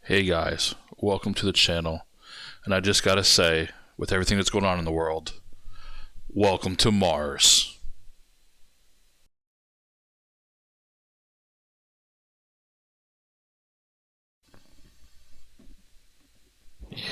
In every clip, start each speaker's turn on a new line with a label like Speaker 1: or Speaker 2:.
Speaker 1: Hey guys, welcome to the channel, and I just gotta say, with everything that's going on in the world, welcome to Mars.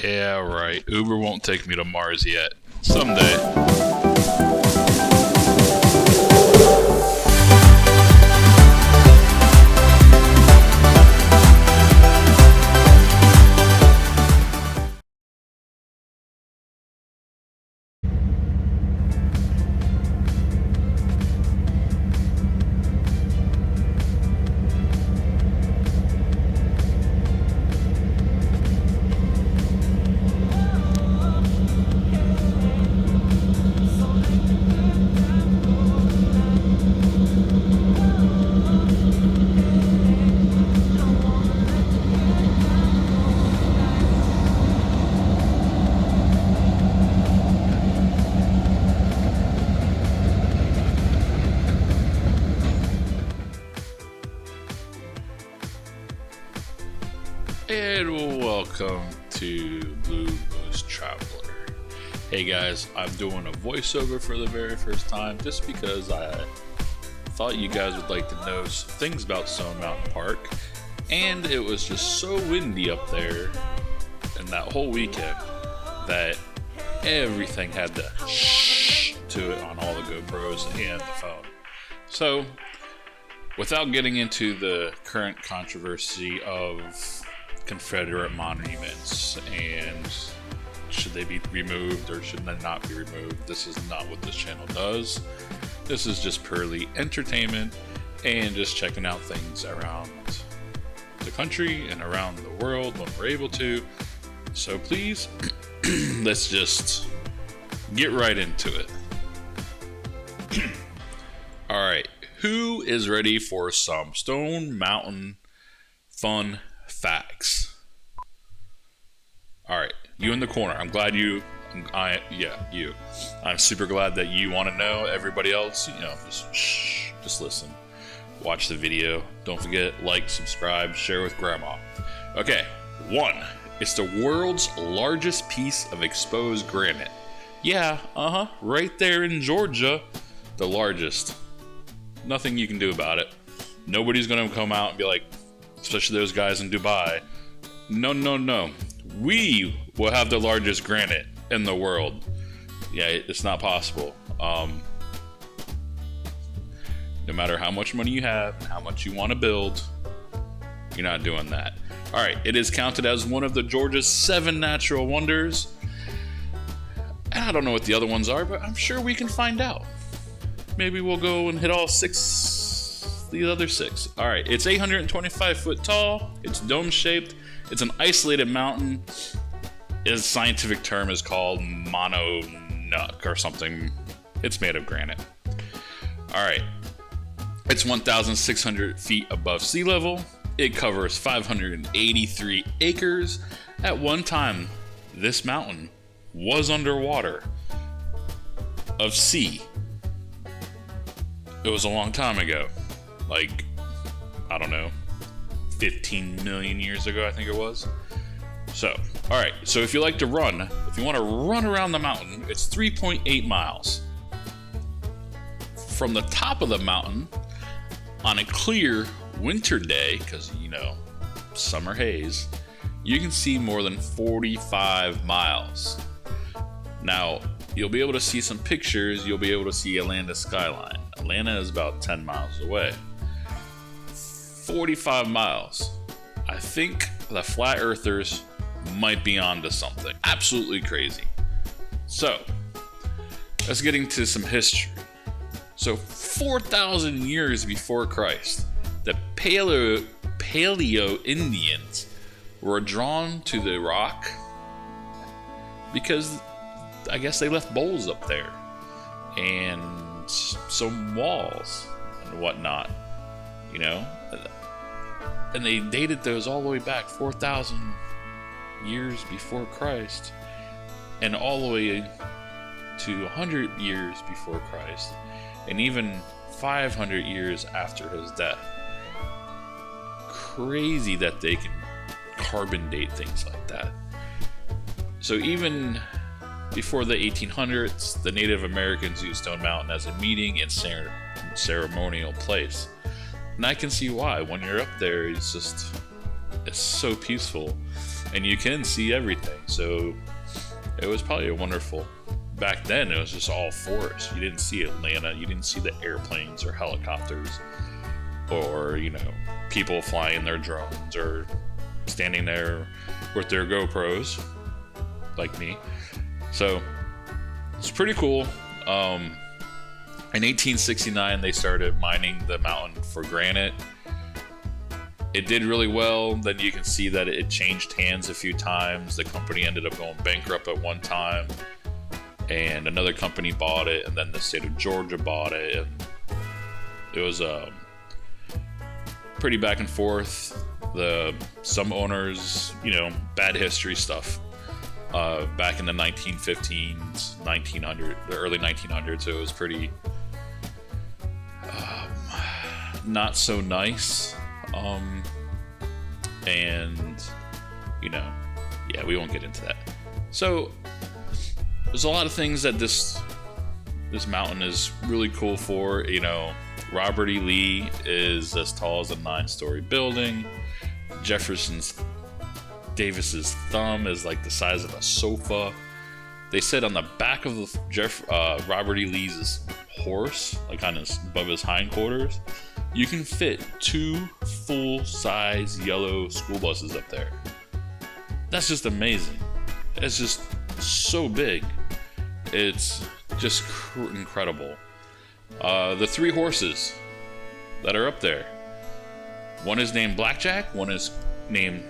Speaker 1: Yeah, right, Uber won't take me to Mars yet. Someday. And welcome to bluemoosetraveler. Hey guys, I'm doing a voiceover for the very first time just because I thought you guys would like to know some things about Stone Mountain Park, and it was just so windy up there and that whole weekend that everything had to shh to it on all the GoPros and the phone. So, without getting into the current controversy of Confederate monuments and should they be removed or should they not be removed, this is not what this channel does. This is just purely entertainment and just checking out things around the country and around the world when we're able to. So please, let's just get right into it. Alright, who is ready for some Stone Mountain fun facts? Alright, you in the corner. I'm glad you. I'm super glad that you want to know. Everybody else, just shh, just listen. Watch the video. Don't forget, like, subscribe, share with grandma. Okay, 1. It's the world's largest piece of exposed granite. Yeah, right there in Georgia. The largest. Nothing you can do about it. Nobody's gonna come out and be like, especially those guys in Dubai, no. We will have the largest granite in the world. Yeah, it's not possible. No matter how much money you have and how much you want to build, you're not doing that. Alright, it is counted as one of the Georgia's 7 natural wonders. And I don't know what the other ones are, but I'm sure we can find out. Maybe we'll go and hit all 6, the other 6. Alright, it's 825 foot tall, it's dome shaped, it's an isolated mountain. Its scientific term is called mononuc or something. It's made of granite. Alright, it's 1,600 feet above sea level. It covers 583 acres. At one time, this mountain was underwater of sea. It was a long time ago. Like, I don't know, 15 million years ago, I think it was. So, alright, so if you like to run, if you want to run around the mountain, it's 3.8 miles. From the top of the mountain, on a clear winter day, because, summer haze, you can see more than 45 miles. Now, you'll be able to see some pictures, you'll be able to see Atlanta skyline. Atlanta is about 10 miles away. 45 miles. I think the flat earthers might be onto something. Absolutely crazy. So, let's get into some history. So, 4,000 years before Christ, the Paleo Indians were drawn to the rock because I guess they left bowls up there and some walls and whatnot, and they dated those all the way back 4,000 years before Christ and all the way to 100 years before Christ and even 500 years after his death. Crazy that they can carbon date things like that. So even before the 1800s, the Native Americans used Stone Mountain as a meeting and ceremonial place. And I can see why. When you're up there, it's so peaceful and you can see everything. So it was probably wonderful. Back then, it was just all forest. You didn't see Atlanta. You didn't see the airplanes or helicopters or, people flying their drones or standing there with their GoPros like me. So it's pretty cool. In 1869, they started mining the mountain for granite. It did really well. Then you can see that it changed hands a few times. The company ended up going bankrupt at one time, and another company bought it, and then the state of Georgia bought it, and it was pretty back and forth. Some owners, bad history stuff. Back in the 1915s, the early 1900s, it was pretty not so nice. And we won't get into that. So there's a lot of things that this mountain is really cool for. Robert E. Lee is as tall as a 9-story building. Jefferson Davis's thumb is like the size of a sofa. They said on the back of Robert E. Lee's horse, like above his hindquarters, you can fit 2 full-size yellow school buses up there. That's just amazing. It's just so big. It's just incredible. The 3 horses that are up there. One is named Blackjack, one is named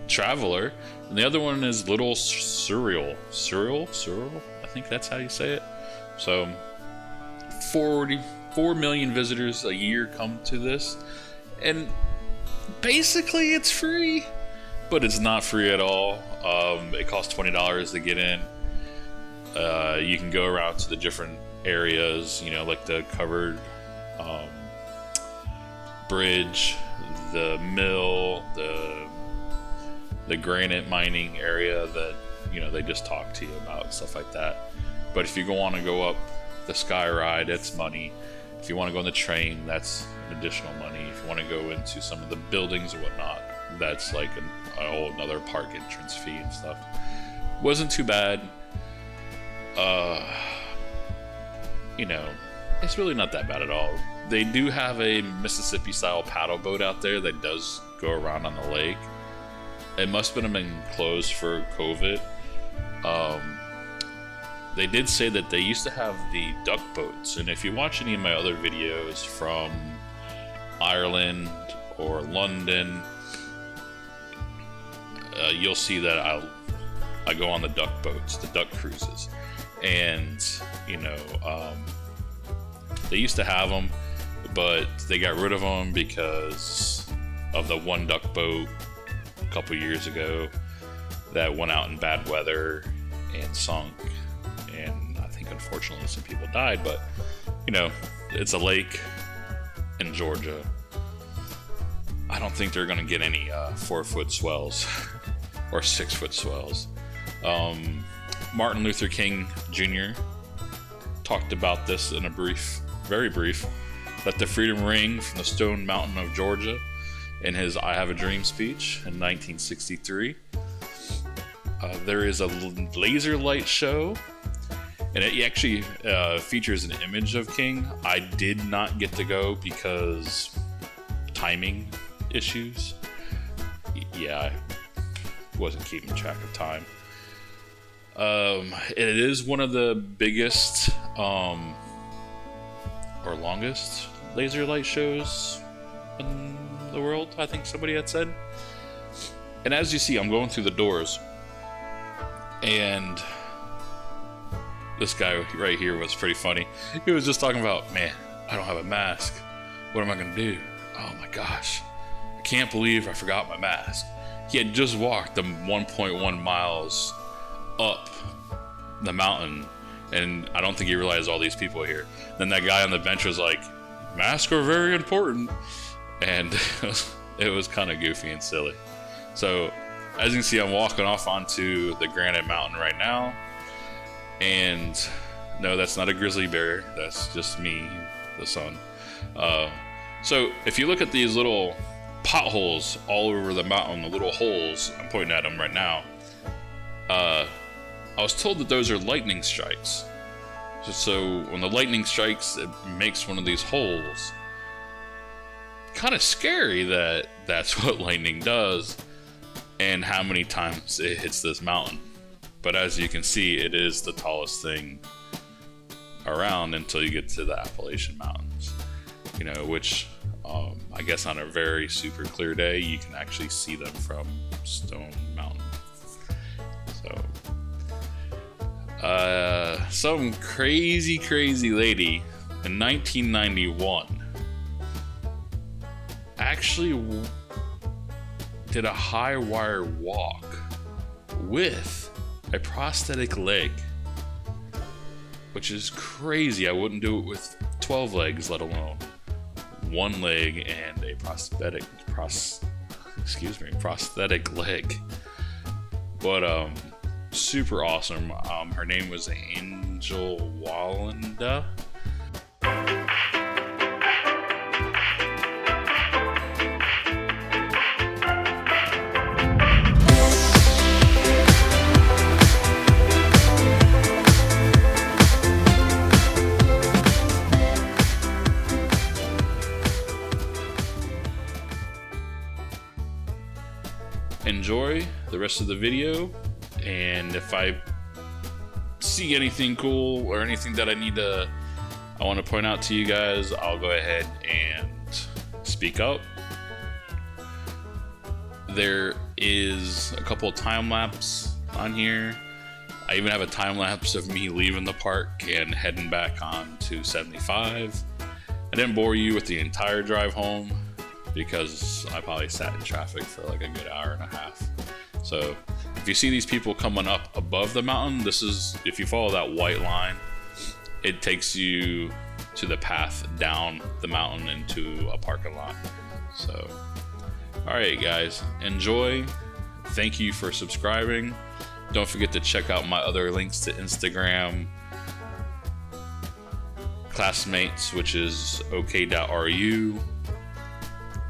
Speaker 1: Traveler, and the other one is Little Surreal. I think that's how you say it. So 44 million visitors a year come to this, and basically it's free, but it's not free at all. It costs $20 to get in. You can go around to the different areas, like the covered bridge, the mill, the granite mining area that they just talk to you about, stuff like that. But if you want to go up the Skyride, that's money. If you want to go on the train, that's an additional money. If you want to go into some of the buildings or whatnot, that's like a whole another park entrance fee and stuff. Wasn't too bad. It's really not that bad at all. They do have a Mississippi style paddle boat out there that does go around on the lake. It must have been closed for COVID. They did say that they used to have the duck boats, and if you watch any of my other videos from Ireland or London, you'll see that I go on the duck boats, the duck cruises, and they used to have them, but they got rid of them because of the one duck boat a couple years ago that went out in bad weather and sunk, and I think unfortunately some people died. But it's a lake in Georgia. I don't think they're gonna get any 4-foot swells or 6-foot swells. Martin Luther King Jr. talked about this in a very brief, that the freedom ring from the Stone Mountain of Georgia in his I Have a Dream speech in 1963. There is a laser light show, and it actually features an image of King. I did not get to go because timing issues. I wasn't keeping track of time. It is one of the biggest or longest laser light shows in the world, I think somebody had said. And as you see, I'm going through the doors, and this guy right here was pretty funny. He was just talking about, man, I don't have a mask. What am I gonna do? Oh my gosh, I can't believe I forgot my mask. He had just walked the 1.1 miles up the mountain, and I don't think he realized all these people here. Then that guy on the bench was like, masks are very important, and it was kind of goofy and silly. So as you can see, I'm walking off onto the granite mountain right now, and no, that's not a grizzly bear, that's just me, the sun. So if you look at these little potholes all over the mountain, the little holes, I'm pointing at them right now, I was told that those are lightning strikes. So when the lightning strikes, it makes one of these holes. Kind of scary that that's what lightning does and how many times it hits this mountain. But as you can see, it is the tallest thing around until you get to the Appalachian Mountains, you know, which I guess on a very super clear day you can actually see them from Stone Mountain. So some crazy lady in 1991 actually did a high wire walk with a prosthetic leg, which is crazy. I wouldn't do it with 12 legs, let alone one leg and a prosthetic leg. But super awesome. Her name was Angel Walenda. Enjoy the rest of the video, and if I see anything cool or anything that I want to point out to you guys, I'll go ahead and speak up. There is a couple of time lapse on here. I even have a time lapse of me leaving the park and heading back on to 75. I didn't bore you with the entire drive home because I probably sat in traffic for like a good hour and a half. So if you see these people coming up above the mountain, this is, if you follow that white line, it takes you to the path down the mountain into a parking lot. So, all right, guys, enjoy. Thank you for subscribing. Don't forget to check out my other links to Instagram, Classmates, which is ok.ru,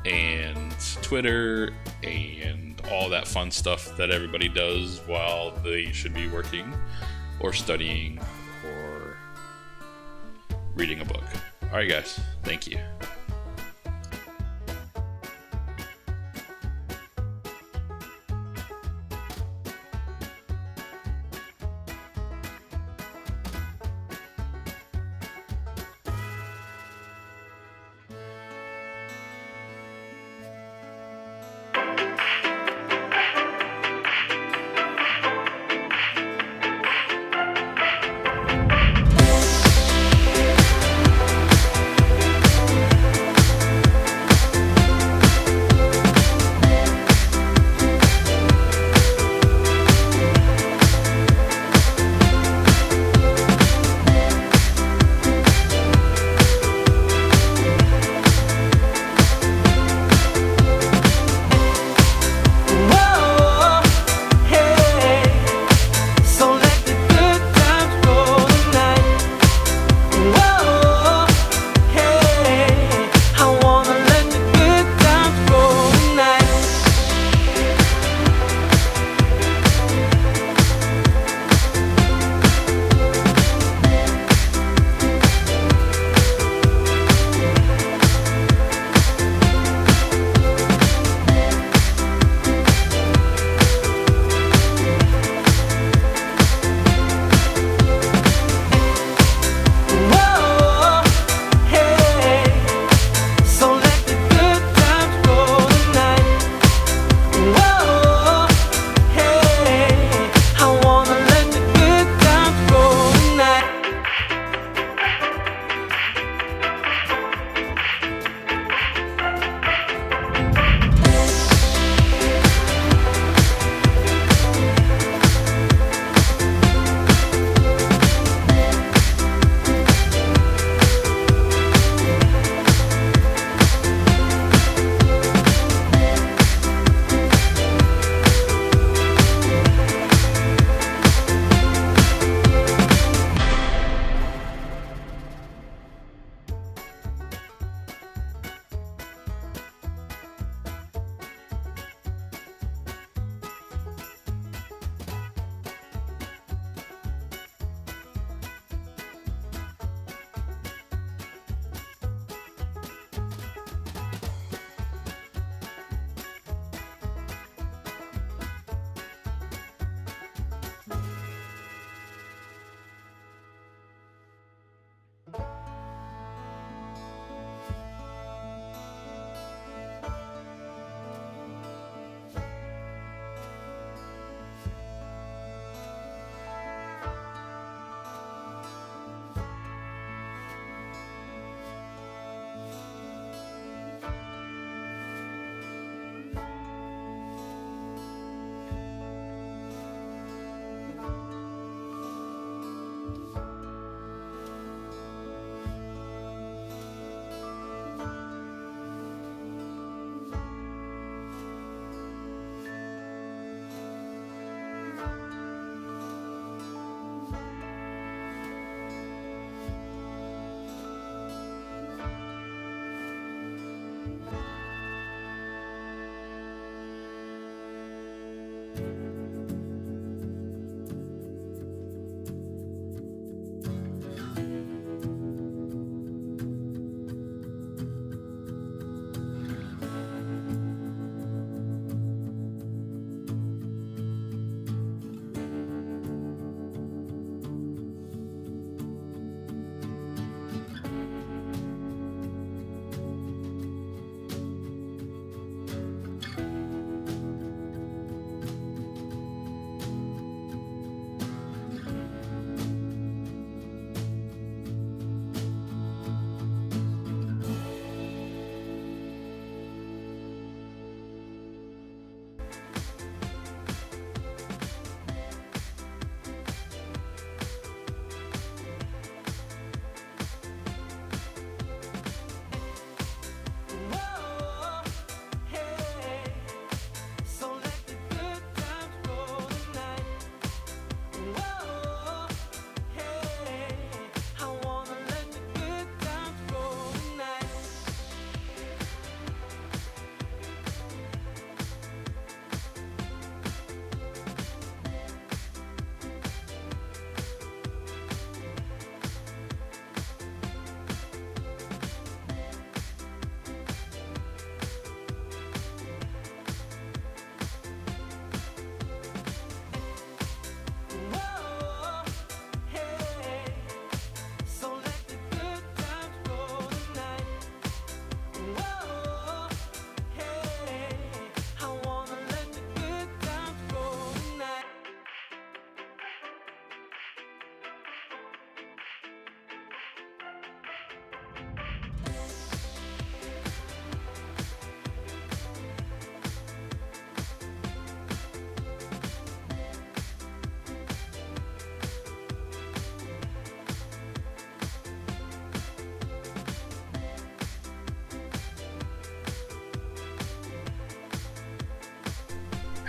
Speaker 1: and Twitter, and all that fun stuff that everybody does while they should be working or studying or reading a book. All right, guys, thank you.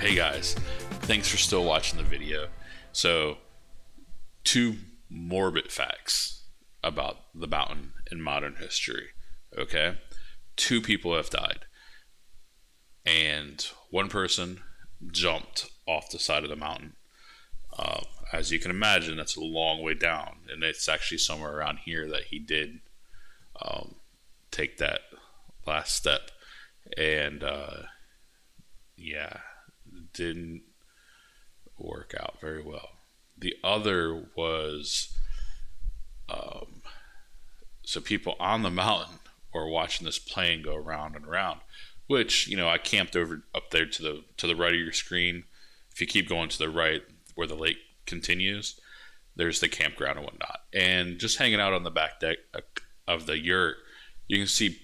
Speaker 1: Hey guys, thanks for still watching the video. So, two morbid facts about the mountain in modern history, okay? 2 people have died, and one person jumped off the side of the mountain. As you can imagine, that's a long way down, and it's actually somewhere around here that he did take that last step, and yeah, didn't work out very well. The other was so people on the mountain were watching this plane go around and around, which, you know, I camped over up there to the right of your screen. If you keep going to the right where the lake continues, there's the campground and whatnot, and just hanging out on the back deck of the yurt, you can see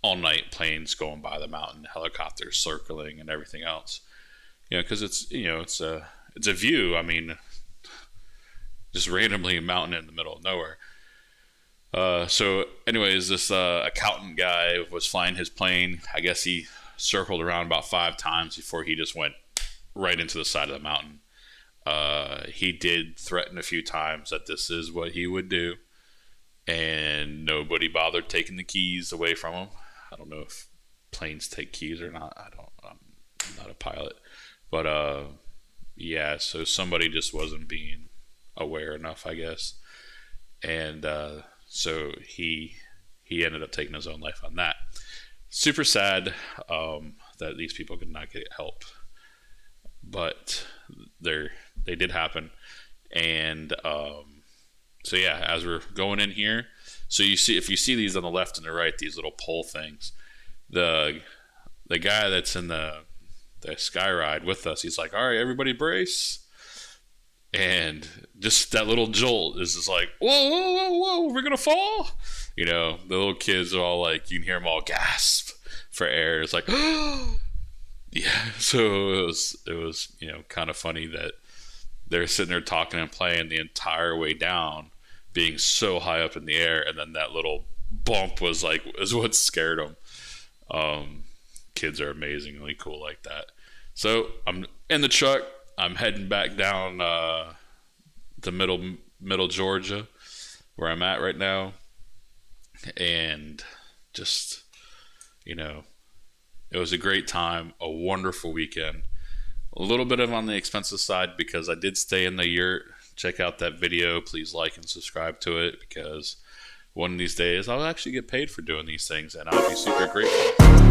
Speaker 1: all night planes going by the mountain, helicopters circling and everything else, you know, because it's, you know, it's a view. I mean, just randomly a mountain in the middle of nowhere. So anyways, this accountant guy was flying his plane. I guess he circled around about 5 times before he just went right into the side of the mountain. He did threaten a few times that this is what he would do, and nobody bothered taking the keys away from him. I don't know if planes take keys or not. I'm not a pilot, but yeah. So somebody just wasn't being aware enough, I guess, and so he ended up taking his own life on that. Super sad that these people could not get help, but they did happen. And so yeah, as we're going in here, so you see, if you see these on the left and the right, these little pole things, the guy that's in the Skyride with us, he's like, all right, everybody brace. And just that little jolt is just like, whoa, whoa, whoa, whoa, we're gonna fall. You know, the little kids are all like, you can hear them all gasp for air. It's like, oh. Yeah. So it was, you know, kind of funny that they're sitting there talking and playing the entire way down, being so high up in the air, and then that little bump is what scared them. Kids are amazingly cool like that. So I'm in the truck. I'm heading back down to middle Georgia, where I'm at right now, and just, you know, it was a great time, a wonderful weekend. A little bit on the expensive side because I did stay in the yurt. Check out that video. Please like and subscribe to it, because one of these days I'll actually get paid for doing these things, and I'll be super grateful.